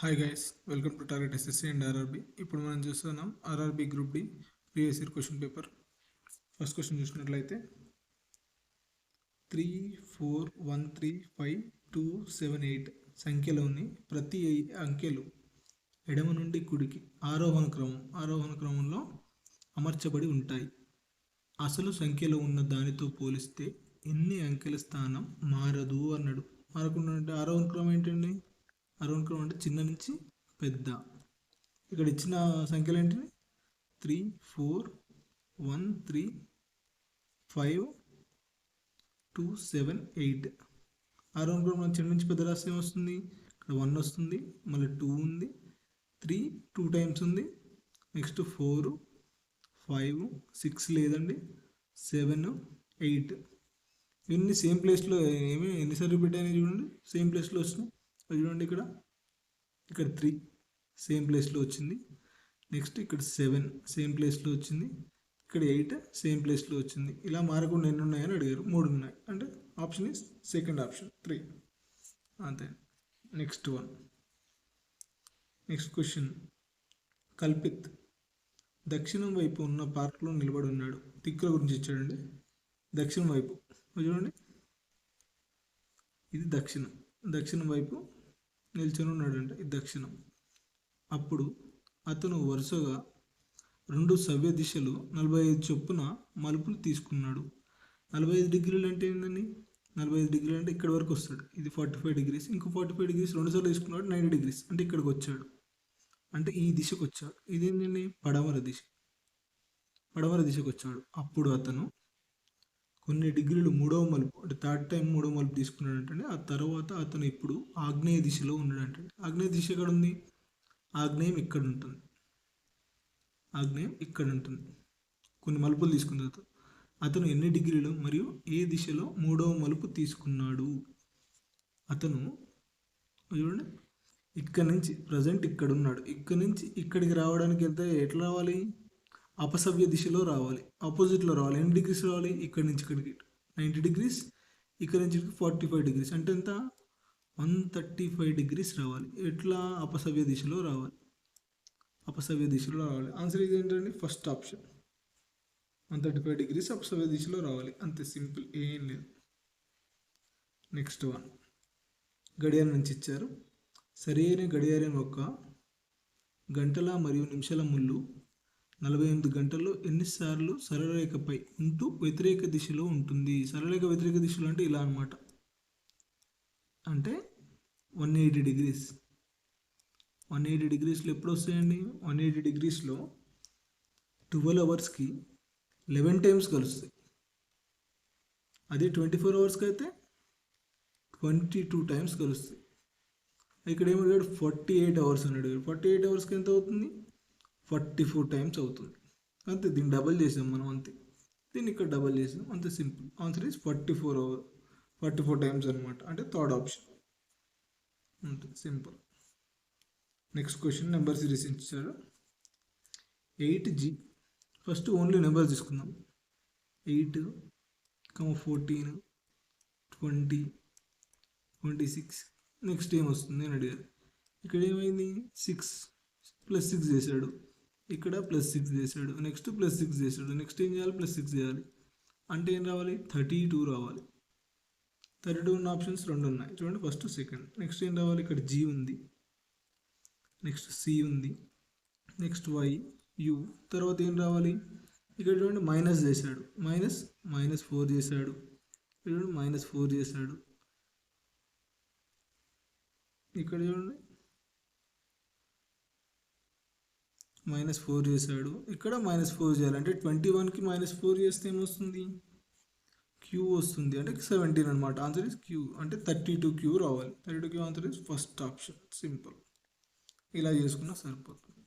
Hi guys, welcome to Target SSC and RRB. ఇప్పుడు మనం చూస్తున్నాం RRB group D previous year question paper. First question చూసినట్లయితే 3, 4, 1, 3, 5, 2, 7, 8 సంఖ్యలోని ప్రతి అంకెలు ఎడమ నుండి కుడికి ఆరోహణ క్రమంలో అమర్చబడి ఉంటాయి. అసలు సంఖ్యలో ఉన్న దానితో పోలిస్తే ఎన్ని అంకెల స్థానం మారదు అన్నాడు. మారకుండా అంటే ఆరోహణ క్రమం ఏంటండి? ఆరోహణ క్రమం అంటే చిన్న నుంచి పెద్ద. ఇక్కడ ఇచ్చిన సంఖ్యలు ఏంటి? 3, 4, 1, 3, 5, 2, 7, 8. ఆరోహణ క్రమం చిన్న నుంచి పెద్ద రాస్తే ఏమొస్తుంది? ఇక్కడ 1 వస్తుంది, మళ్ళీ 2 ఉంది, 3 2 టైమ్స్ ఉంది, నెక్స్ట్ 4, 5, 6 లేదండి, 7, 8. ఇవన్నీ సేమ్ ప్లేస్లో ఎన్నిసార్లు రిపీట్ అయినాయి చూడండి, సేమ్ ప్లేస్లో వచ్చినాయి. చూడండి, ఇక్కడ 3 సేమ్ ప్లేస్లో వచ్చింది, నెక్స్ట్ ఇక్కడ 7 సేమ్ ప్లేస్లో వచ్చింది, ఇక్కడ 8 సేమ్ ప్లేస్లో వచ్చింది. ఇలా మారకుండా ఎన్ని ఉన్నాయని అడిగారు. 3 ఉన్నాయి, అంటే ఆప్షన్ ఈజ్ సెకండ్ ఆప్షన్ 3. అంతే. Next question. కల్పిత్ దక్షిణం వైపు ఉన్న పార్క్లో నిలబడి ఉన్నాడు. దిక్కుల గురించి ఇచ్చాడండి. దక్షిణం వైపు చూడండి, ఇది దక్షిణం వైపు నిల్చొని ఉన్నాడంటే ఇది దక్షిణం. అప్పుడు అతను వరుసగా 2 సవ్య దిశలు 45 చొప్పున మలుపులు తీసుకున్నాడు. 45 డిగ్రీలు అంటే ఏంటండి? 45 డిగ్రీలు అంటే ఇక్కడ వరకు వస్తాడు. ఇది 45 డిగ్రీస్, ఇంకో 45 డిగ్రీస్ 2 సార్లు తీసుకున్నాడు, 90 డిగ్రీస్ అంటే ఇక్కడికి వచ్చాడు, అంటే ఈ దిశకు వచ్చాడు. ఇదేంటండి? పడమర దిశకు వచ్చాడు. అప్పుడు అతను కొన్ని డిగ్రీలు మూడవ మలుపు, అంటే థర్డ్ టైం మూడవ మలుపు తీసుకున్నాడంటే ఆ తర్వాత అతను ఇప్పుడు ఆగ్నేయ దిశలో ఉన్నాడంటే. ఆగ్నేయ దిశ ఎక్కడ ఉంది? ఆగ్నేయం ఇక్కడ ఉంటుంది. కొన్ని మలుపులు తీసుకున్న తర్వాత అతను ఎన్ని డిగ్రీలు మరియు ఏ దిశలో మూడవ మలుపు తీసుకున్నాడు? అతను చూడండి, ఇక్కడ నుంచి ప్రజెంట్ ఇక్కడ ఉన్నాడు. ఇక్కడ నుంచి ఇక్కడికి రావడానికి ఎట్లా రావాలి? అపసవ్య దిశలో రావాలి, ఆపోజిట్లో రావాలి. ఎన్ని డిగ్రీస్ రావాలి? ఇక్కడ నుంచి ఇక్కడికి 90 డిగ్రీస్, ఇక్కడ నుంచి 45 డిగ్రీస్, అంటే ఎంత? 135 డిగ్రీస్ రావాలి. ఎట్లా? అపసవ్య దిశలో రావాలి. ఆన్సర్ ఇది ఏంటండి? ఫస్ట్ ఆప్షన్ 135 డిగ్రీస్ అపసవ్య దిశలో రావాలి. అంతే, సింపుల్, ఏం లేదు. నెక్స్ట్ గడియారం నుంచి ఇచ్చారు. సరైన గడియారం యొక్క గంటల మరియు నిమిషాల ముళ్ళు 48 గంటల్లో ఎన్నిసార్లు సరళరేఖపై ఉంటూ వ్యతిరేక దిశలో ఉంటుంది? సరళరేఖ వ్యతిరేక దిశలో అంటే ఇలా అనమాట, అంటే 180 డిగ్రీస్. 180 డిగ్రీస్లో ఎప్పుడు వస్తాయండి? 180 డిగ్రీస్లో 12 అవర్స్కి 11 టైమ్స్ కలుస్తాయి. అదే 24 అవర్స్కి అయితే 22 టైమ్స్ కలుస్తాయి. ఇక్కడ ఏమడిగాడు? 48 అవర్స్ అని అడిగాడు. 48 అవర్స్కి ఎంత అవుతుంది? 44 టైమ్స్ అవుతుంది. అంతే, దీన్ని డబల్ చేసాం మనం, అంతే. దీన్ని ఇక్కడ డబల్ చేసాం, అంతే, సింపుల్. ఆన్సర్ ఈజ్ 44 టైమ్స్ అనమాట, అంటే థర్డ్ ఆప్షన్. అంతే, simple. Next question. Number series ఇచ్చారు. 8G. ఫస్ట్ ఓన్లీ నెంబర్ తీసుకుందాం. 8, 14, 20, 26. నెక్స్ట్ ఏం వస్తుంది అని అడిగారు. ఇక్కడ ఏమైంది? 6 + 6 చేశాడు, ఇక్కడ +6 చేశాడు, నెక్స్ట్ +6 చేశాడు, నెక్స్ట్ ఏం చేయాలి? +6 చేయాలి, అంటే ఏం రావాలి? 32 రావాలి. 32 ఉన్న ఆప్షన్స్ 2 ఉన్నాయి చూడండి, ఫస్ట్ సెకండ్. నెక్స్ట్ ఏం రావాలి? ఇక్కడ G ఉంది, నెక్స్ట్ C ఉంది, నెక్స్ట్ Y, U. తర్వాత ఏం రావాలి? ఇక్కడ చూడండి, మైనస్ చేశాడు, -4 చేశాడు, చూడండి -4 చేశాడు, ఇక్కడ చూడండి -4 చేశాడు, ఇక్కడ -4 చేయాలి, అంటే 21కి -4 చేస్తే ఏమొస్తుంది? Q వస్తుంది, అంటే 17 అనమాట. ఆన్సర్ ఇస్ Q, అంటే 32Q రావాలి. 32Q answer is first option, simple. ఇలా చేసుకున్నా సరిపోతుంది.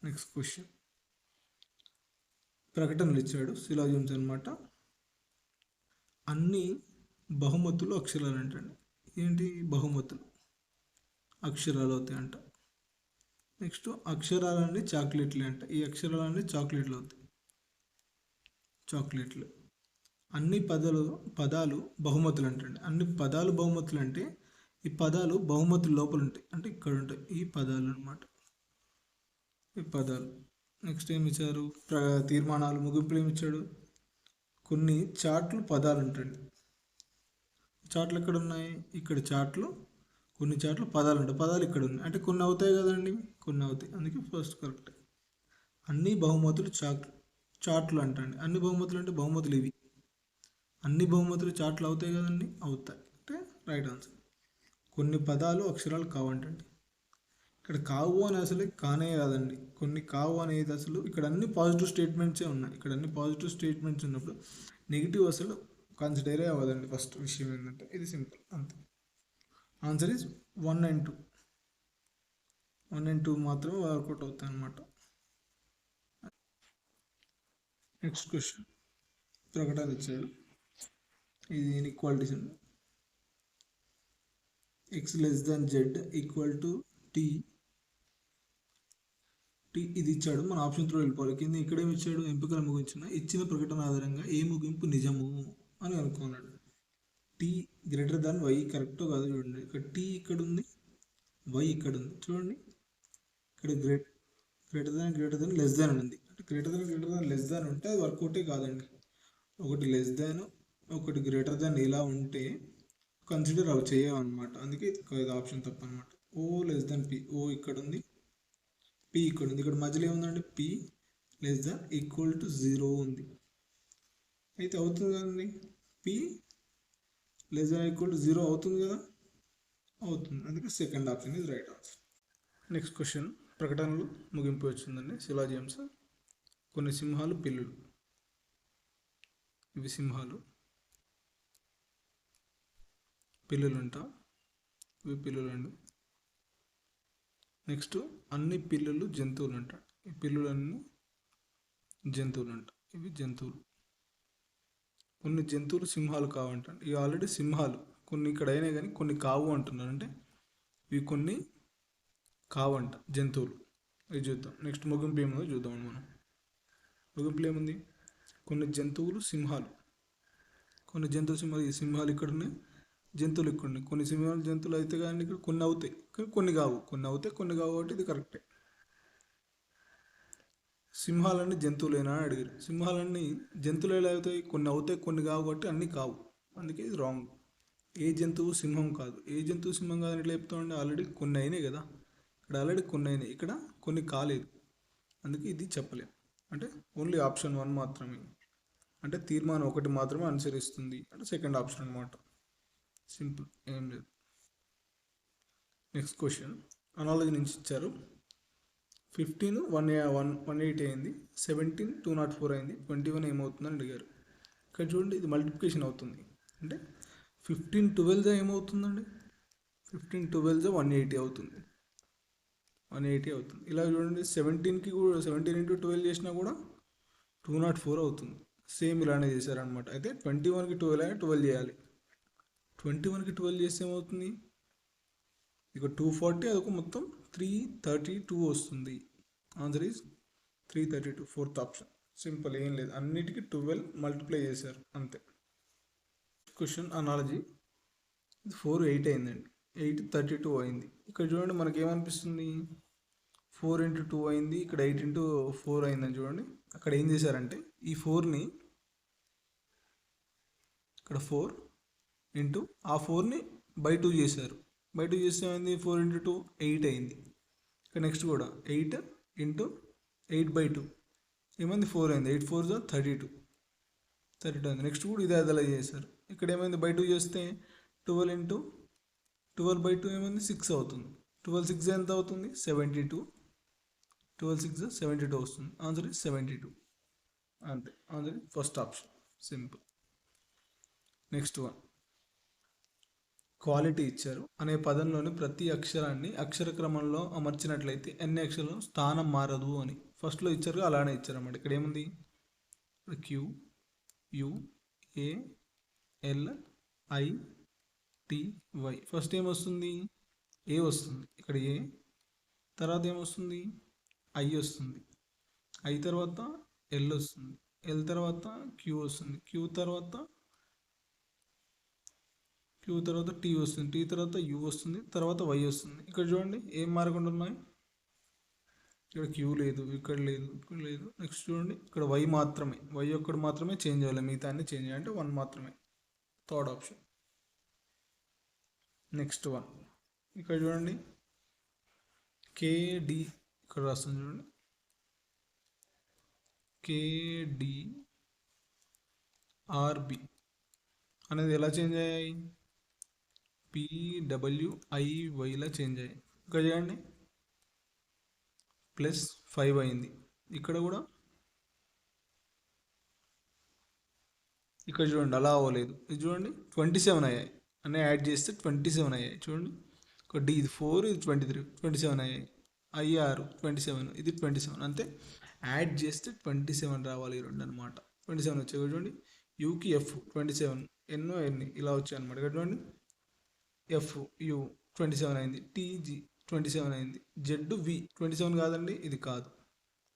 Next question. ప్రకటనలు ఇచ్చాడు, సిలాజిమ్స్ అనమాట. అన్ని బహుమతులు అక్షరాలు అంటండి. ఏంటి బహుమతులు? అక్షరాలు అవుతాయి అంట. నెక్స్ట్ అక్షరాలన్నీ చాక్లెట్లు అంట. ఈ అక్షరాలన్నీ చాక్లెట్లు అవుతాయి, చాక్లెట్లు. అన్ని పదాలు బహుమతులు అంటండి. అన్ని పదాలు బహుమతులు అంటే ఈ పదాలు బహుమతుల లోపల ఉంటాయి, అంటే ఇక్కడ ఉంటాయి ఈ పదాలు అన్నమాట. ఈ పదాలు నెక్స్ట్ ఏమి ఇచ్చారు, తీర్మానాలు ముగింపులు ఏమి ఇచ్చాడు, కొన్ని చాట్లు పదాలు ఉంటాయండి. చాట్లు ఎక్కడ ఉన్నాయి, ఇక్కడ చాట్లు, కొన్ని చాట్లు పదాలు ఉంటాయి, పదాలు ఇక్కడ ఉన్నాయి, అంటే కొన్ని అవుతాయి కదండి, కొన్ని అవుతాయి, అందుకే ఫస్ట్ కరెక్ట్. అన్ని బహుమతులు చాట్లు అంటండి, అన్ని బహుమతులు అంటే బహుమతులు ఇవి, అన్ని బహుమతులు చాట్లు అవుతాయి కదండి, అవుతాయి అంటే రైట్ ఆన్సర్. కొన్ని పదాలు అక్షరాలు కావంటండి, ఇక్కడ కావు అని అసలు కానే కాదండి, కొన్ని కావు అనేది అసలు ఇక్కడ అన్ని పాజిటివ్ స్టేట్మెంట్సే ఉన్నాయి, ఇక్కడ అన్ని పాజిటివ్ స్టేట్మెంట్స్ ఉన్నప్పుడు నెగిటివ్ అసలు కన్సిడరే అవ్వదండి. ఫస్ట్ విషయం ఏంటంటే ఇది సింపుల్ అంతే. ఆన్సర్ ఈజ్ 1 and 2, 1 and 2 మాత్రమే వర్కౌట్ అవుతాయి అన్నమాట. నెక్స్ట్ క్వశ్చన్, ప్రకటన ఇచ్చాడు, ఇది ఇన్ఈక్వాలిటీస్ అండి. x less than z equal to t, ఇది ఇచ్చాడు, మన ఆప్షన్ త్రూ వెళ్ళిపోవాలి. కింద ఇక్కడ ఏమి ఇచ్చాడు, ఎంపికల ముగించిన ఇచ్చిన ప్రకటన ఆధారంగా ఏ ముగింపు నిజము అని అనుకున్నాడు. T greater than y correct కాదు చూడండి, ఇక్కడ టీ ఇక్కడ ఉంది, వై ఇక్కడ ఉంది చూడండి, ఇక్కడ గ్రేటర్ దాన్ లెస్ దాన్ ఉంది, అంటే గ్రేటర్ దాన్ లెస్ దాన్ ఉంటే అది వర్కౌటే కాదండి. ఒకటి లెస్ దాన్ ఒకటి గ్రేటర్ దాన్ ఇలా ఉంటే కన్సిడర్ అవి చేయమన్నమాట, అందుకే ఇది ఆప్షన్ తప్పు అనమాట. ఓ లెస్ దాన్ పి, ఓ ఇక్కడ ఉంది, పి ఇక్కడ ఉంది, ఇక్కడ మధ్యలో ఏముందండి, P less than equal to 0 ఉంది, అయితే అవుతుంది కదండి, P less than equal to 0 అవుతుంది కదా, అవుతుంది, అందుకే second option is right answer. Next question, ప్రకటనలు ముగింపు వచ్చిందండి. సిలాజియమ్స్, కొన్ని సింహాలు పిల్లులు, ఇవి సింహాలు, పిల్లులుంట, ఇవి పిల్లులండి. నెక్స్ట్ అన్ని పిల్లులు జంతువులు అంట, ఈ పిల్లులన్నీ జంతువులు అంట, ఇవి జంతువులు. కొన్ని జంతువులు సింహాలు కావంట, ఇవి ఆల్రెడీ సింహాలు, కొన్ని ఇక్కడ అయినాయి కానీ కొన్ని కావు అంటున్నారు, అంటే ఇవి కొన్ని కావంట జంతువులు, ఇది చూద్దాం. నెక్స్ట్ ముగింపు ఏముందో చూద్దాం మనం. ముగింపులు ఏముంది, కొన్ని జంతువులు సింహాలు, కొన్ని జంతువులు సింహాలు, ఈ సింహాలు ఇక్కడ ఉన్నాయి, జంతువులు ఇక్కడ ఉన్నాయి, కొన్ని సింహాలు జంతువులు అయితే కానీ ఇక్కడ కొన్ని అవుతాయి కానీ కొన్ని కావు, కొన్ని అవుతాయి కొన్ని కావు, కాబట్టి ఇది కరెక్టే. సింహాలన్నీ జంతువులేనా అని అడిగారు, సింహాలన్నీ జంతువులు ఎలా అవుతాయి, కొన్ని అవుతాయి కొన్ని కావు, కాబట్టి అన్నీ కావు, అందుకే ఇది రాంగ్. ఏ జంతువు సింహం కాదు, ఏ జంతువు సింహం కాదని ఎట్లా చెప్తామండి, ఆల్రెడీ కొన్ని అయినాయి కదా, ఇక్కడ ఆల్రెడీ కొన్ని అయినాయి, ఇక్కడ కొన్ని కాలేదు, అందుకే ఇది చెప్పలేం, అంటే ఓన్లీ ఆప్షన్ 1 మాత్రమే, అంటే తీర్మానం 1 మాత్రమే అనుసరిస్తుంది, అంటే సెకండ్ ఆప్షన్ అనమాట, సింపుల్, ఏం లేదు. నెక్స్ట్ క్వశ్చన్, అనాలజీ నుంచి ఇచ్చారు. 15 180 అయింది, 17 204 అయింది, 21 ఏమవుతుందని అడిగారు. ఇక్కడ చూడండి ఇది మల్టిప్లికేషన్ అవుతుంది, అంటే 15 12 ఏమవుతుందండి, 15 12 180 అవుతుంది, 180 అవుతుంది. ఇలా చూడండి 17కి కూడా 17 × 12 చేసినా కూడా 204 అవుతుంది, సేమ్ ఇలానే చేశారనమాట. అయితే 21కి 12 అయినా 12 చేయాలి, 21కి 12 చేస్తే ఏమవుతుంది, ఇక 240, అదొక మొత్తం 332 వస్తుంది. Answer is 332, fourth option, simple, ఏం లేదు, అన్నిటికీ 12 మల్టిప్లై చేశారు అంతే. క్వశ్చన్ అనాలజీ, 4 8 అయిందండి, 8 32 అయింది. ఇక్కడ చూడండి మనకి ఏమనిపిస్తుంది, 4 × 2 అయింది, ఇక్కడ 8 × 4 అయిందని చూడండి. అక్కడ ఏం చేశారంటే ఈ 4ని ఇక్కడ 4 ఇంటూ ఆ 4ని బై 2 చేశారు, బై 2 చేస్తే ఏమైంది, 4 × 2 8 అయింది. ఇక్కడ నెక్స్ట్ కూడా 8 × 8/2 ఏమైంది, 4 అయింది, 8 4 32 అయింది. నెక్స్ట్ కూడా ఇదే అదలా చేశారు, ఇక్కడ ఏమైంది, బై 2 చేస్తే 12 × 12/2 ఏమైంది, 6 అవుతుంది, 12 6 ఎంత అవుతుంది, 72, 12 6 72 వస్తుంది, ఆన్సర్ ఇస్ 72 అంతే. Answer first option, simple. Next one, quality ఇచ్చారు, అనే పదంలోని ప్రతి అక్షరాన్ని అక్షర క్రమంలో అమర్చినట్లయితే ఎన్ని అక్షరాలు స్థానం మారదు అని ఫస్ట్లో ఇచ్చారు, అలానే ఇచ్చారన్నమాట. ఇక్కడ ఏముంది, Q U A L I T Y, first ఏమొస్తుంది, ఏ వస్తుంది, ఇక్కడ ఏ, తర్వాత ఏమొస్తుంది, ఐ వస్తుంది, ఐ తర్వాత ఎల్ వస్తుంది, ఎల్ తర్వాత క్యూ వస్తుంది, క్యూ క్యూ తర్వాత టీ వస్తుంది, టీ తర్వాత యూ వస్తుంది, తర్వాత వై వస్తుంది. ఇక్కడ చూడండి ఏం మారకుండా ఉన్నాయి, ఇక్కడ క్యూ లేదు, ఇక్కడ లేదు, ఇక్కడ లేదు. నెక్స్ట్ చూడండి ఇక్కడ వై మాత్రమే, వై ఒక్కడు మాత్రమే చేంజ్ అవ్వాలి, మిగతా అన్ని చేంజ్ అయ్యాయి, అంటే 1 మాత్రమే. Third option. నెక్స్ట్ 1 ఇక్కడ చూడండి కేడి, ఇక్కడ రాస్తుంది చూడండి కేడిఆర్బి అనేది ఎలా చేంజ్ అయ్యాయి, పిడబ్ల్యూఐవైలా చేంజ్ అయ్యాయి. ఇక్కడ చూడండి +5 అయింది, ఇక్కడ కూడా ఇక్కడ చూడండి అలా అవ్వలేదు, ఇది చూడండి 27 అయ్యాయి, అన్నీ యాడ్ చేస్తే 27 అయ్యాయి. చూడండి ఒక డి ఇది 4, ఇది 23, 27 అయ్యాయి. ఐఆర్ 27, ఇది 27, అంతే. యాడ్ చేస్తే 27 రావాలి ఈ రెండు అనమాట. 27 వచ్చాయి. చూడండి యూకి ఎఫ్ 27, ఎన్నో ఎన్ని ఇలా వచ్చాయి అనమాట. ఇక్కడ చూడండి ఎఫ్ యు 27 అయింది, టీజీ 27 అయింది, జెడ్ వి 27 కాదండి, ఇది కాదు.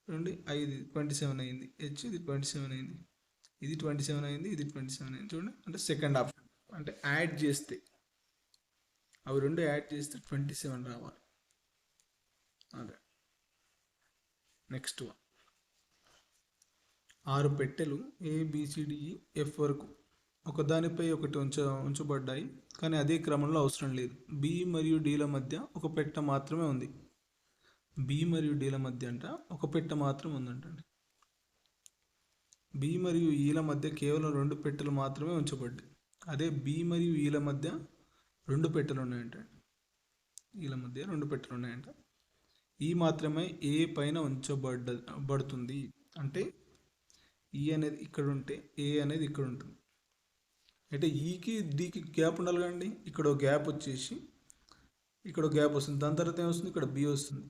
చూడండి ఐది 27 అయింది, హెచ్ ఇది 27 అయింది, ఇది 27 అయింది, ఇది 27 అయింది. చూడండి అంటే సెకండ్ ఆప్షన్, అంటే యాడ్ చేస్తే అవి రెండు యాడ్ చేస్తే 27 రావాలి. అదే నెక్స్ట్ 1 6 పెట్టెలు ABCDEF వరకు ఒకదానిపై ఒకటి ఉంచబడ్డాయి, కానీ అదే క్రమంలో అవసరం లేదు. బి మరియు డీల మధ్య ఒక పెట్టె మాత్రమే ఉంది. బి మరియు డీల మధ్య అంట ఒక పెట్టె మాత్రం ఉందంటండి. బి మరియు ఈల మధ్య కేవలం 2 పెట్టెలు మాత్రమే ఉంచబడ్డాయి. అదే బి మరియు ఈల మధ్య 2 పెట్టెలు ఉన్నాయంట. ఈల మధ్య 2 పెట్టెలు ఉన్నాయంట. ఈ మాత్రమే ఏ పైన ఉంచబడుతుంది, అంటే ఈ అనేది ఇక్కడ ఉంటే ఏ అనేది ఇక్కడ ఉంటుంది. అంటే ఈకి డీకి గ్యాప్ ఉండాలి కదండి. ఇక్కడ ఒక గ్యాప్ వచ్చేసి ఇక్కడ ఒక గ్యాప్ వస్తుంది, దాని తర్వాత ఏమొస్తుంది, ఇక్కడ బి వస్తుంది.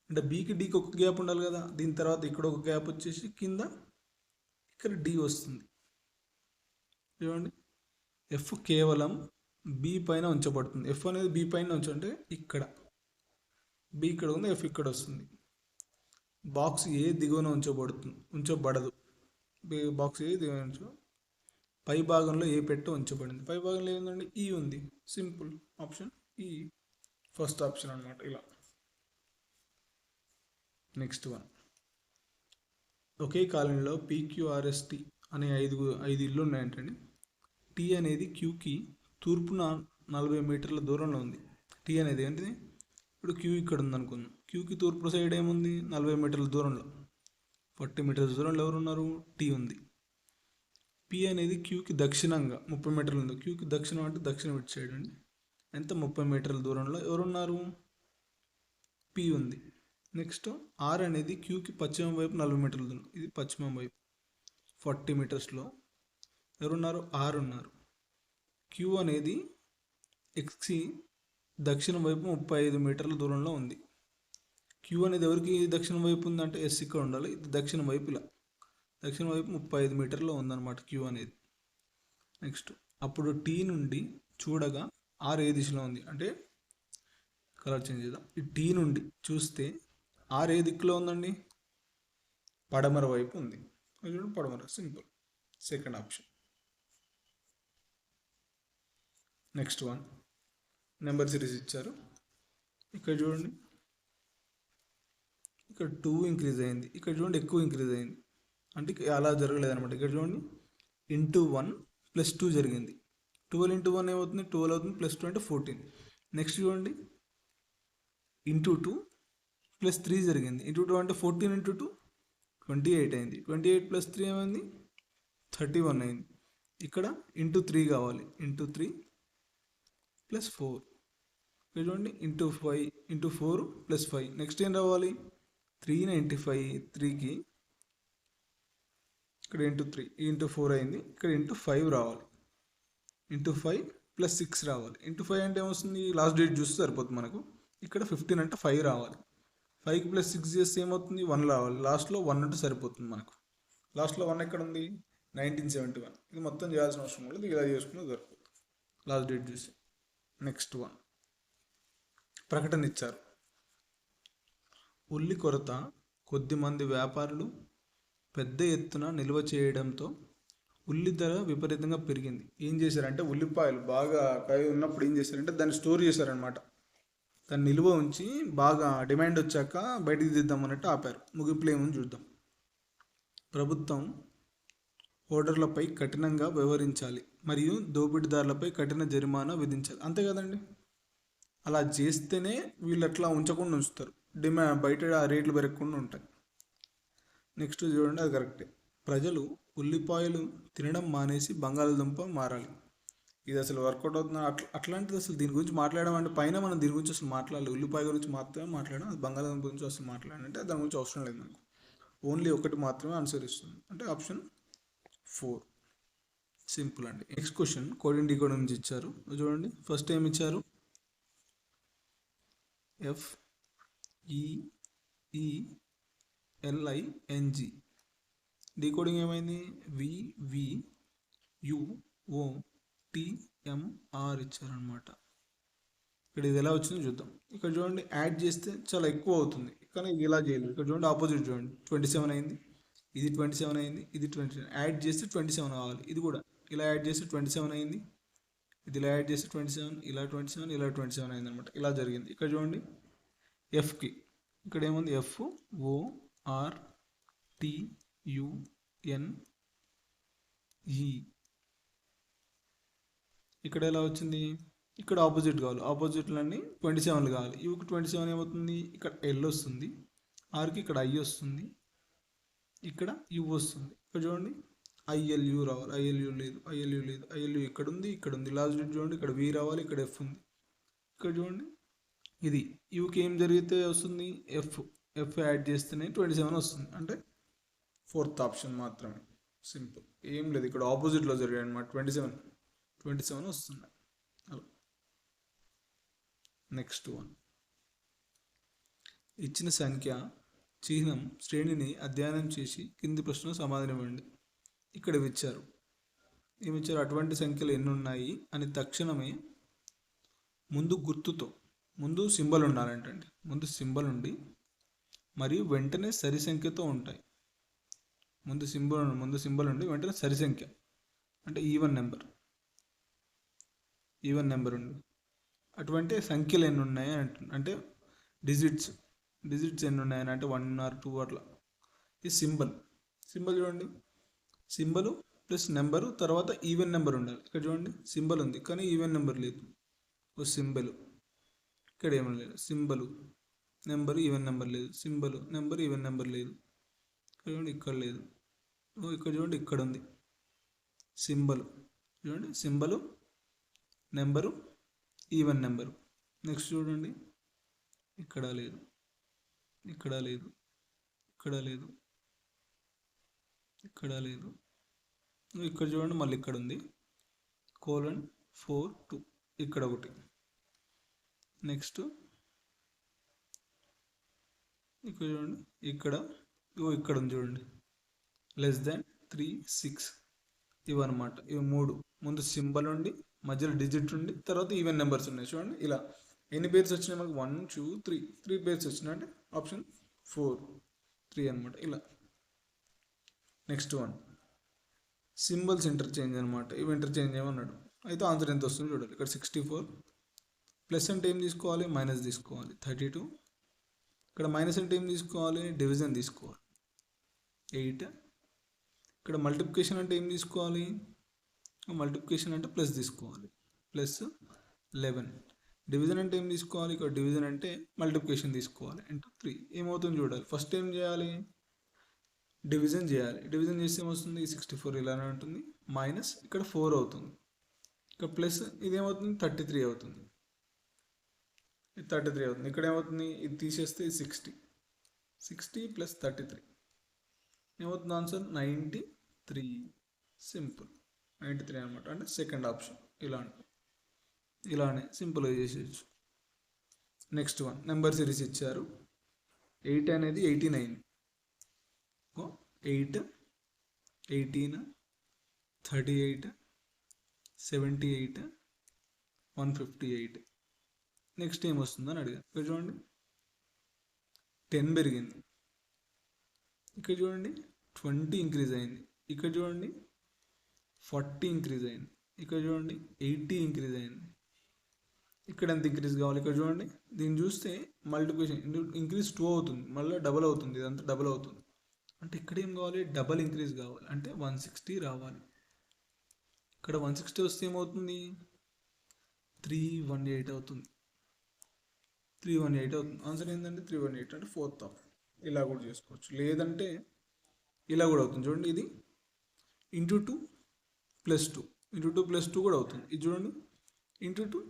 అంటే బీకి డీకి ఒక గ్యాప్ ఉండాలి కదా, దీని తర్వాత ఇక్కడ ఒక గ్యాప్ వచ్చేసి కింద ఇక్కడ డి వస్తుంది. చూడండి ఎఫ్ కేవలం బి పైన ఉంచబడుతుంది. ఎఫ్ అనేది బి పైన ఉంచంటే ఇక్కడ బి ఇక్కడ ఉంది, ఎఫ్ ఇక్కడ వస్తుంది. బాక్స్ ఏ దిగువన ఉంచబడదు. బాక్స్ ఏ దిగువన పై భాగంలో ఏ పెట్టె ఉంచబడింది. పై భాగంలో ఏంటండి, ఈ ఉంది. సింపుల్ ఆప్షన్ ఈ, ఫస్ట్ ఆప్షన్ అనమాట. ఇలా నెక్స్ట్ 1 ఒకే కాలనీలో PQRST అనే 5 ఇల్లు ఉన్నాయంటండి. టీ అనేది క్యూకి తూర్పున 40 మీటర్ల దూరంలో ఉంది. టీ అనేది ఏంటిది, ఇప్పుడు క్యూ ఇక్కడ ఉంది అనుకుందాం. క్యూకి తూర్పు సైడ్ ఏముంది, 40 మీటర్ల దూరంలో, 40 మీటర్ల దూరంలో ఎవరున్నారు, టీ ఉంది. పి అనేది క్యూకి దక్షిణంగా 30 మీటర్లు ఉంది. క్యూకి దక్షిణం అంటే దక్షిణం ఇటు సైడ్ అండి. ఎంత 30 మీటర్ల దూరంలో ఎవరున్నారు, పి ఉంది. నెక్స్ట్ ఆర్ అనేది క్యూకి పశ్చిమం వైపు 40 మీటర్ల దూరం, ఇది పశ్చిమం వైపు 40 మీటర్స్లో ఎవరున్నారు, ఆర్ ఉన్నారు. క్యూ అనేది ఎక్స్కి దక్షిణం వైపు 35 మీటర్ల దూరంలో ఉంది. క్యూ అనేది ఎవరికి దక్షిణం వైపు ఉందంటే ఎస్ ఇక్కడ ఉండాలి, ఇది దక్షిణం వైపు ఇలా దక్షిణం వైపు 35 మీటర్లో ఉందన్నమాట క్యూ అనేది. నెక్స్ట్ అప్పుడు టీ నుండి చూడగా ఆర్ ఏ దిశలో ఉంది, అంటే కలర్ చేంజ్ చేద్దాం. ఈ టీ నుండి చూస్తే ఆర్ ఏ దిక్కులో ఉందండి, పడమర వైపు ఉంది. చూడండి పడమర, simple, second option. Next 1 number series ఇచ్చారు. ఇక్కడ చూడండి ఇక్కడ 2 ఇంక్రీజ్ అయింది, ఇక్కడ చూడండి ఎక్కువ ఇంక్రీజ్ అయింది, అంటే అలా జరగలేదు అనమాట. ఇక్కడ చూడండి *1 + 2 జరిగింది. 12 × 1 ఏమవుతుంది, 12 అవుతుంది, +2 అంటే 14. నెక్స్ట్ చూడండి *2 + 3 జరిగింది. *2 అంటే 14 × 2 28 అయింది. 28 + 3 ఏమైంది, 31 అయింది. ఇక్కడ *3 కావాలి, *3 + 4. ఇక్కడ చూడండి *5 × 4 + 5. నెక్స్ట్ ఏం రావాలి, 395, 3కి ఇక్కడ *3, *4 అయింది. ఇక్కడ *5 రావాలి, *5 + 6 రావాలి. *5 అంటే ఏమొస్తుంది, లాస్ట్ డేట్ చూస్తే సరిపోతుంది మనకు. ఇక్కడ 15 అంటే 5 రావాలి. 5కి +6 చేస్తే ఏమవుతుంది, 1 రావాలి. లాస్ట్లో 1 అంటే సరిపోతుంది మనకు. లాస్ట్లో 1 ఎక్కడ ఉంది, 1971. ఇది మొత్తం చేయాల్సిన అవసరం లేదు, ఇలా చేసుకున్నా సరిపోతుంది లాస్ట్ డేట్ చూసి. నెక్స్ట్ 1 ప్రకటన ఇచ్చారు. ఉల్లి కొరత కొద్దిమంది వ్యాపారులు పెద్ద ఎత్తున నిల్వ చేయడంతో ఉల్లి ధర విపరీతంగా పెరిగింది. ఏం చేశారంటే ఉల్లిపాయలు బాగా కాయ ఉన్నప్పుడు ఏం చేశారంటే దాన్ని స్టోర్ చేశారనమాట. దాన్ని నిల్వ ఉంచి బాగా డిమాండ్ వచ్చాక బయటికి తీద్దాం అన్నట్టు ఆపారు. ముగింపులో ఏముంది చూద్దాం. ప్రభుత్వం ఓడర్లపై కఠినంగా వ్యవహరించాలి మరియు దోపిడీదారులపై కఠిన జరిమానా విధించాలి. అంతే కదండి. అలా చేస్తేనే వీళ్ళు అట్లా ఉంచకుండా ఉంచుతారు. బయట రేట్లు పెరగకుండా ఉంటాయి. నెక్స్ట్ చూడండి, అది కరెక్టే. ప్రజలు ఉల్లిపాయలు తినడం మానేసి బంగాళదుంప మారాలి. ఇది అసలు వర్కౌట్ అవుతుంది. అట్లాంటిది అసలు దీని గురించి మాట్లాడడం అంటే పైన మనం దీని గురించి అసలు మాట్లాడాలి. ఉల్లిపాయ గురించి మాత్రమే మాట్లాడడం, అది బంగాళదుంప గురించి అసలు మాట్లాడాలంటే దాని గురించి అవసరం లేదు మనకు. ఓన్లీ ఒకటి మాత్రమే ఆన్సర్ ఇస్తుంది, అంటే ఆప్షన్ 4. సింపుల్ అండి. నెక్స్ట్ క్వశ్చన్ కోడింగ్ డీకోడింగ్ నుంచి ఇచ్చారు. చూడండి, ఫస్ట్ ఏమి ఇచ్చారు? FEELING. డీకోడింగ్ ఏమైంది? VVUOTMR ఇచ్చారనమాట. ఇక్కడ ఇది ఎలా వచ్చిందో చూద్దాం. ఇక్కడ చూడండి, యాడ్ చేస్తే చాలా ఎక్కువ అవుతుంది, కానీ ఇలా చేయలేదు. ఇక్కడ చూడండి, ఆపోజిట్ చూడండి, 27 అయింది, ఇది 27 అయింది, ఇది 27. యాడ్ చేస్తే 27 కావాలి. ఇది కూడా ఇలా యాడ్ చేస్తే 27 అయింది, ఇది ఇలా యాడ్ చేస్తే 27, ఇలా 27, ఇలా 27 అయింది అనమాట. ఇలా జరిగింది. ఇక్కడ చూడండి, ఎఫ్కి ఇక్కడ ఏముంది? FORTUNE. ఇక్కడ ఎలా వచ్చింది? ఇక్కడ ఆపోజిట్ కావాలి, ఆపోజిట్లన్నీ 27 కావాలి. ఇవికి 27 ఏమవుతుంది? ఇక్కడ ఎల్ వస్తుంది, ఆర్కి ఇక్కడ ఐ వస్తుంది, ఇక్కడ యు వస్తుంది. ఇక్కడ చూడండి, ILU రావాలి, ILU లేదు, ILU ఇక్కడ ఉంది, ఇక్కడ ఉంది. లాస్ట్ చూడండి, ఇక్కడ వి రావాలి, ఇక్కడ ఎఫ్ ఉంది. ఇక్కడ చూడండి, ఇది యూకి ఏం జరిగితే వస్తుంది? ఎఫ్ యాడ్ చేస్తేనే 27 వస్తుంది, అంటే 4th ఆప్షన్ మాత్రమే. సింపుల్, ఏం లేదు. ఇక్కడ ఆపోజిట్లో జరిగాయి అనమాట. 27 వస్తుంది. నెక్స్ట్ వన్, ఇచ్చిన సంఖ్య చిహ్నం శ్రేణిని అధ్యయనం చేసి కింది ప్రశ్నకు సమాధానం ఇవ్వండి. ఇక్కడ ఇచ్చారు, ఏమిచ్చారు? అటువంటి సంఖ్యలు ఎన్ని ఉన్నాయి అని తక్షణమే ముందు సింబల్ ఉండాలంటండి. ముందు సింబల్ ఉండి మరియు వెంటనే సరి సంఖ్యతో ఉంటాయి. ముందు సింబల్ ఉండి వెంటనే సరి సంఖ్య, అంటే ఈవెన్ నెంబర్ ఉంది. అటువంటి సంఖ్యలు ఎన్ని ఉన్నాయి అంటే డిజిట్స్ ఎన్ని ఉన్నాయని, అంటే 1 or 2 అట్లా. ఈ సింబల్ చూడండి, సింబల్ ప్లస్ నెంబరు, తర్వాత ఈవెన్ నెంబర్ ఉండాలి. ఇక్కడ చూడండి, సింబల్ ఉంది కానీ ఈవెన్ నెంబర్ లేదు. ఓ సింబల్ ఇక్కడ ఏమీ లేదు. సింబల్ నెంబర్ ఈవెన్ నెంబర్ లేదు, సింబల్ నెంబర్ ఈవెన్ నెంబర్ లేదు. ఇక్కడ చూడండి, ఇక్కడ లేదు. ఇక్కడ చూడండి, ఇక్కడ ఉంది సింబల్. చూడండి, symbol number even number. Next చూడండి, ఇక్కడ లేదు, ఇక్కడ లేదు, ఇక్కడ లేదు, ఇక్కడ లేదు. ఇక్కడ చూడండి, మళ్ళీ ఇక్కడ ఉంది, 4 2 ఇక్కడ ఒకటి. నెక్స్ట్ ఇక్కడ చూడండి, ఇక్కడ ఉంది చూడండి, <3 6. ఇవన్నమాట, ఇవి 3. ముందు సింబల్ ఉండి, మధ్యలో డిజిట్ ఉండి, తర్వాత ఈవెన్ నెంబర్స్ ఉన్నాయి. చూడండి, ఇలా ఎన్ని పేర్స్ వచ్చినాయి మనకు? 1 2 3 పేర్స్ వచ్చినాయి, అంటే ఆప్షన్ 4 3 అనమాట. ఇలా నెక్స్ట్ వన్, సింబల్స్ ఇంటర్చేంజ్ అనమాట. ఇవి ఇంటర్చేంజ్ ఏమన్నాడు, అయితే ఆన్సర్ ఎంత వస్తుందో చూడాలి. ఇక్కడ 64, ప్లస్ అంటే ఏం తీసుకోవాలి? మైనస్ తీసుకోవాలి. 32, ఇక్కడ మైనస్ అంటే ఏం తీసుకోవాలి? డివిజన్ తీసుకోవాలి. 8, ఇక్కడ మల్టిప్లికేషన్ అంటే ఏం తీసుకోవాలి? మల్టిప్లికేషన్ అంటే ప్లస్ తీసుకోవాలి, ప్లస్ 11. డివిజన్ అంటే ఏం తీసుకోవాలి? ఇక్కడ డివిజన్ అంటే మల్టిప్లికేషన్ తీసుకోవాలి, ఇంటూ 3. ఏమవుతుంది చూడాలి. ఫస్ట్ ఏం చేయాలి? డివిజన్ చేయాలి. డివిజన్ చేస్తే ఏమవుతుంది? 64 ఇలానే ఉంటుంది, మైనస్ ఇక్కడ 4 అవుతుంది, ఇక్కడ ప్లస్ ఇదేమవుతుంది? 33 అవుతుంది. ఇది 33 అవుతుంది. ఇక్కడ ఏమవుతుంది? ఇది తీసేస్తే 60 ప్లస్ 33 ఏమవుతుంది? ఆన్సర్ 93. సింపుల్, 93 అనమాట. అంటే సెకండ్ ఆప్షన్. ఇలానే సింపుల్గా చేసేయచ్చు. నెక్స్ట్ వన్, నెంబర్ సిరీస్ ఇచ్చారు. 8 అనేది 89, 8 18 38 78 158. నెక్స్ట్ ఏం వస్తుందని అడిగాను. ఇక్కడ చూడండి, 10 పెరిగింది. ఇక్కడ చూడండి, 20 ఇంక్రీజ్ అయింది. ఇక్కడ చూడండి, 40 ఇంక్రీజ్ అయింది. ఇక్కడ చూడండి 80 ఇంక్రీజ్ అయింది. ఇక్కడ ఎంత ఇంక్రీజ్ కావాలి? ఇక్కడ చూడండి, దీన్ని చూస్తే మల్టిప్లికేషన్ ఇంక్రీజ్ 2 అవుతుంది, మళ్ళీ డబల్ అవుతుంది, ఇదంతా డబల్ అవుతుంది. అంటే ఇక్కడ ఏం కావాలి? డబల్ ఇంక్రీజ్ కావాలి, అంటే 160 రావాలి. ఇక్కడ 160 వస్తే ఏమవుతుంది? 318 అవుతుంది. 318 అవుతుంది. ఆన్సర్ ఏంటంటే 318, అంటే 4th ఆప్షన్. ఇలా కూడా చేసుకోవచ్చు, లేదంటే ఇలా కూడా అవుతుంది. చూడండి, ఇది ఇంటూ 2 ప్లస్ 2 ఇంటూ 2 ప్లస్ 2 కూడా అవుతుంది. ఇది చూడండి, ఇంటూ 2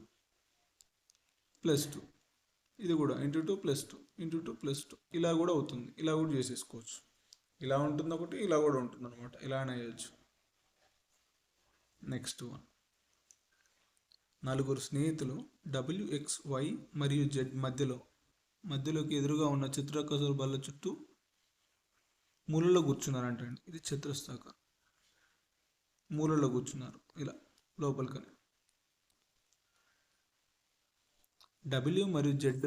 ప్లస్ 2, ఇది కూడా ఇంటూ 2 ప్లస్ 2 ఇంటూ 2 ప్లస్ 2, ఇలా కూడా అవుతుంది. ఇలా కూడా చేసేసుకోవచ్చు. ఇలా ఉంటుంది ఒకటి, ఇలా కూడా ఉంటుంది అనమాట. ఇలానే చేయొచ్చు. నెక్స్ట్ వన్, నలుగురు స్నేహితులు WXY మరియు Z మధ్యలోకి ఎదురుగా ఉన్న చతురస్రాకార బల్ల చుట్టూ మూలలో కూర్చున్నారంట. ఇది చతురస్రాకారం, మూలలో కూర్చున్నారు ఇలా లోపలికని. W మరియు Z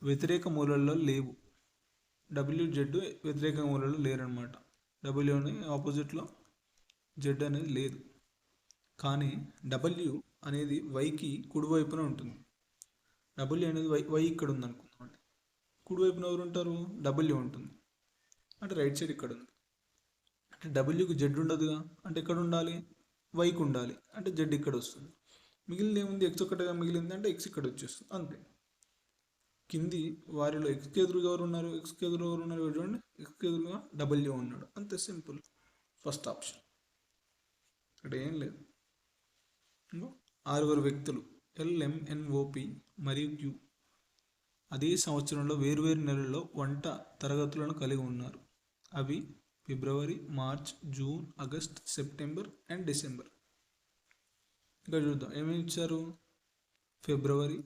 వ్యతిరేక మూలల్లో లేవు. W Z వ్యతిరేక మూలలో లేరనమాట. W అని ఆపోజిట్లో, Z అనేది లేదు. కానీ W అనేది Yకి కుడివైపున ఉంటుంది. W అనేది Y ఇక్కడ ఉంది అనుకుందామండి. కుడివైపున ఎవరు ఉంటారు? W ఉంటుంది. అంటే రైట్ సైడ్ ఇక్కడ ఉంది. అంటే Wకి Z ఉండదుగా, అంటే ఎక్కడ ఉండాలి? Yకి ఉండాలి, అంటే Z ఇక్కడ వస్తుంది. మిగిలింది ఏముంది? X ఒక్కటిగా మిగిలింది, అంటే X ఇక్కడ వచ్చేస్తుంది, అంతే. కింది వారిలో Xకి ఎదురుగా ఎవరు ఉన్నారు? Xకి ఎదురుగా ఎవరు ఉన్నారు? చూడండి, Xకి ఎదురుగా W ఉన్నాడు, అంతే, సింపుల్. First option. ఇక్కడ ఏం లేదు. 6 వ్యక్తులు LMNOP మరియు Q అదే సంవత్సరంలో వేర్వేరు నెలల్లో వంట తరగతులను కలిగి ఉన్నారు. అవి February, March, June, August, September and December. ఇక్కడ చూద్దాం, ఏమేమి ఇచ్చారు? February,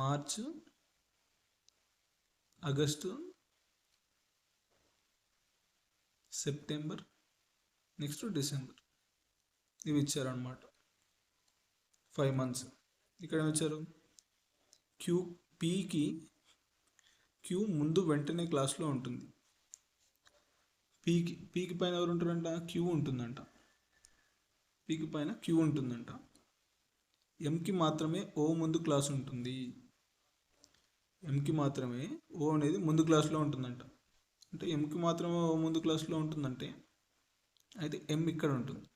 March, August, September, next December, ఇవి ఇచ్చారనమాట. 5 months. ఇక్కడ ఏమి ఇచ్చారు? క్యూ ముందు వెంటనే క్లాస్లో ఉంటుంది. పీకి పైన ఎవరు ఉంటారంట? క్యూ ఉంటుందంట. పీకి పైన క్యూ ఉంటుందంట. ఎంకి మాత్రమే ఓ ముందు క్లాస్ ఉంటుంది. ఎంకి మాత్రమే ఓ అనేది ముందు క్లాస్లో ఉంటుందంట. అంటే ఎంకి మాత్రమే ఓ ముందు క్లాస్లో ఉంటుందంటే అయితే ఎం ఇక్కడ ఉంటుంది,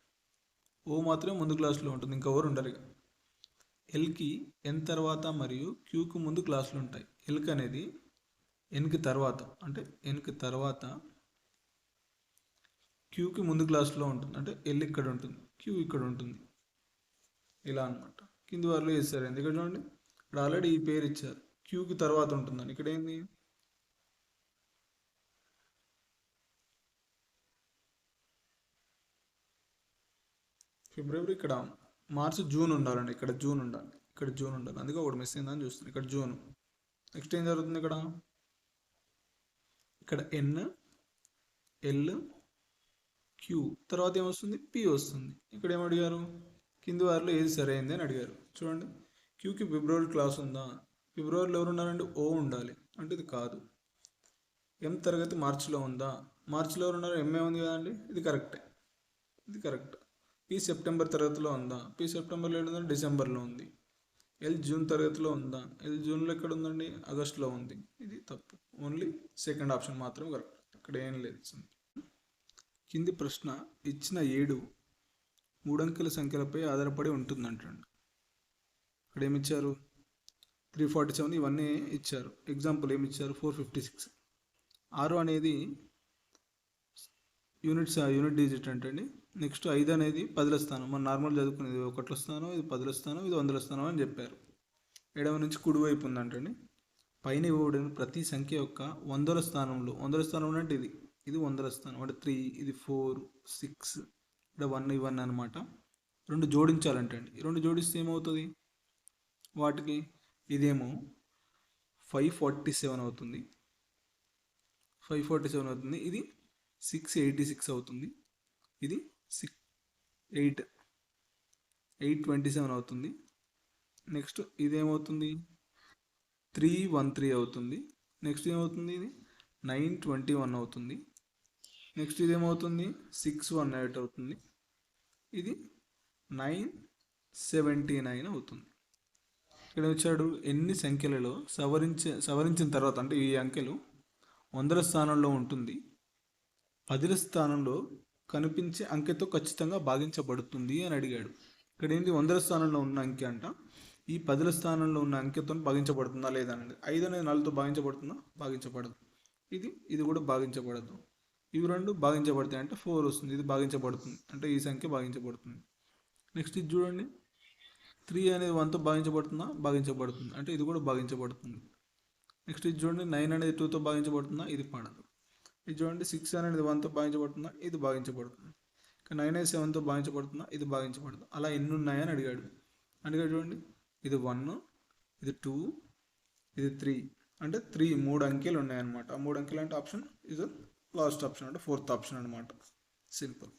ఓ మాత్రమే ముందు క్లాస్లో ఉంటుంది, ఇంకెవరు ఉండరు. ఇక ఎల్కి ఎన్ తర్వాత మరియు క్యూకి ముందు క్లాసులు ఉంటాయి. ఎల్కి అనేది ఎన్కి తర్వాత, అంటే ఎన్కి తర్వాత క్యూకి ముందు క్లాస్లో ఉంటుంది, అంటే ఎల్ ఇక్కడ ఉంటుంది, క్యూ ఇక్కడ ఉంటుంది, ఇలా అనమాట. కింది వారిలో వేస్తారు. ఇక్కడ చూడండి, ఇక్కడ ఆల్రెడీ ఈ పేరు ఇచ్చారు, క్యూకి తర్వాత ఉంటుందని. ఇక్కడ ఏంది? ఫిబ్రవరి, ఇక్కడ మార్చ్, జూన్ ఉండాలండి. ఇక్కడ జూన్ ఉండాలి, ఇక్కడ జూన్ ఉండాలి, అందుకే ఒకటి మిస్ అయిందని చూస్తుంది. ఇక్కడ జూన్. నెక్స్ట్ ఏం జరుగుతుంది? ఇక్కడ ఎన్, ఎల్, క్యూ తర్వాత ఏమొస్తుంది? పి వస్తుంది. ఇక్కడ ఏమడిగారు? కింది వారిలో ఏది సరైంది అని అడిగారు. చూడండి, క్యూకి ఫిబ్రవరి క్లాస్ ఉందా? ఫిబ్రవరిలో ఎవరు ఉన్నారంటే ఓ ఉండాలి, అంటే ఇది కాదు. ఎం తరగతి మార్చిలో ఉందా? మార్చిలో ఎవరు ఉన్నారు? ఎంఏ ఉంది కదండి, ఇది కరెక్టే, ఇది కరెక్ట్. పి సెప్టెంబర్ తరగతిలో ఉందా? పి సెప్టెంబర్లో ఏంటంటే డిసెంబర్లో ఉంది. ఎల్ జూన్ తరగతిలో ఉందా? ఎల్ జూన్లో ఎక్కడ ఉందండి? ఆగస్టులో ఉంది, ఇది తప్పు. ఓన్లీ సెకండ్ ఆప్షన్ మాత్రం కరెక్ట్, ఇక్కడ ఏం లేదు. కింది ప్రశ్న ఇచ్చిన 7 3 అంకెల సంఖ్యలపై ఆధారపడి ఉంటుందంటండి. ఇక్కడ ఏమిచ్చారు? 347, ఇవన్నీ ఇచ్చారు. ఎగ్జాంపుల్ ఏమి ఇచ్చారు? 456. 6 అనేది యూనిట్ డిజిట్ అంటండి. నెక్స్ట్ 5 అనేది 10ల స్థానం, మనం నార్మల్ చదువుకునేది 1ల స్థానం, ఇది 10ల స్థానం, ఇది 100ల స్థానం అని చెప్పారు. ఎడమ నుంచి కుడివైపు ఉందంటండి. పైన ఇవ్వబడిన ప్రతి సంఖ్య యొక్క 100ల స్థానంలో, 100ల స్థానం అంటే ఇది 100ల స్థానం, అంటే 3, ఇది 4, 6, ఇక్కడ 1 ఇవన్నీ అనమాట. 2 జోడించాలంటండి. 2 జోడిస్తే ఏమవుతుంది? వాటికి ఇదేమో 547 అవుతుంది, 547 అవుతుంది. ఇది 686 అవుతుంది. ఇది 827 అవుతుంది. నెక్స్ట్ ఇదేమవుతుంది? 313 అవుతుంది. నెక్స్ట్ ఏమవుతుంది? ఇది 921 అవుతుంది. నెక్స్ట్ ఇది ఏమవుతుంది 618 అవుతుంది. ఇది 979 అవుతుంది. ఇక్కడ వచ్చాడు ఎన్ని సంఖ్యలలో సవరించిన తర్వాత అంటే ఈ అంకెలు 100ల స్థానంలో ఉంటుంది, 10ల స్థానంలో కనిపించే అంకెతో ఖచ్చితంగా భాగించబడుతుంది అని అడిగాడు. ఇక్కడ ఏంటి 100ల స్థానంలో ఉన్న అంకె అంట ఈ 10ల స్థానంలో ఉన్న అంకెతో భాగించబడుతుందా లేదా అనేది. 5 అనేది 4తో భాగించబడుతుందా, భాగించబడదు. ఇది కూడా భాగించబడదు. ఇవి రెండు భాగించబడతాయి అంటే 4 వస్తుంది, ఇది భాగించబడుతుంది అంటే ఈ సంఖ్య భాగించబడుతుంది. నెక్స్ట్ ఇది చూడండి 3 అనేది 1తో భాగించబడుతుందా, భాగించబడుతుంది అంటే ఇది కూడా భాగించబడుతుంది. నెక్స్ట్ ఇది చూడండి 9 అనేది 2తో భాగించబడుతుందా, ఇది పడదు. ఇది చూడండి 6 అనేది 1తో భాగించబడుతుందా, ఇది భాగించబడుతుంది. ఇక 9 అనేది 7తో భాగించబడుతుందా, ఇది భాగించబడదు. అలా ఎన్ని ఉన్నాయని అడిగాడు. చూడండి ఇది 1, ఇది 2, ఇది 3 అంటే 3 అంకెలు ఉన్నాయన్నమాట. ఆ 3 అంకెలు అంటే ఆప్షన్ ఇది లాస్ట్ ఆప్షన్ అంటే 4th ఆప్షన్ అనమాట. సింపుల్.